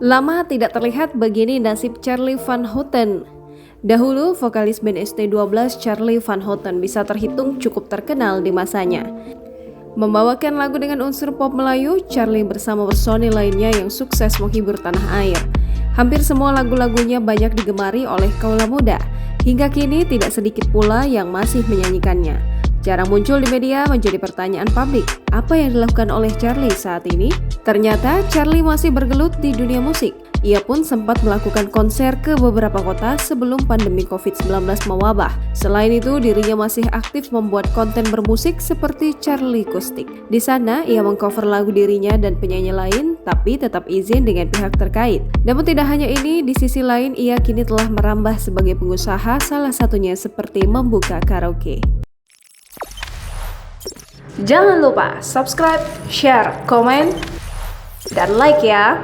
Lama tidak terlihat begini nasib Charly Van Houten. Dahulu, vokalis band ST12 Charly Van Houten bisa terhitung cukup terkenal di masanya. Membawakan lagu dengan unsur pop Melayu, Charly bersama personil lainnya yang sukses menghibur tanah air. Hampir semua lagu-lagunya banyak digemari oleh kaula muda. Hingga kini tidak sedikit pula yang masih menyanyikannya. Jarang muncul di media menjadi pertanyaan publik, apa yang dilakukan oleh Charly saat ini? Ternyata Charly masih bergelut di dunia musik. Ia pun sempat melakukan konser ke beberapa kota sebelum pandemi COVID-19 mewabah. Selain itu, dirinya masih aktif membuat konten bermusik seperti Charly Coustic. Di sana, ia mengcover lagu dirinya dan penyanyi lain, tapi tetap izin dengan pihak terkait. Namun tidak hanya ini, di sisi lain ia kini telah merambah sebagai pengusaha, salah satunya seperti membuka karaoke. Jangan lupa subscribe, share, komen, dan like ya!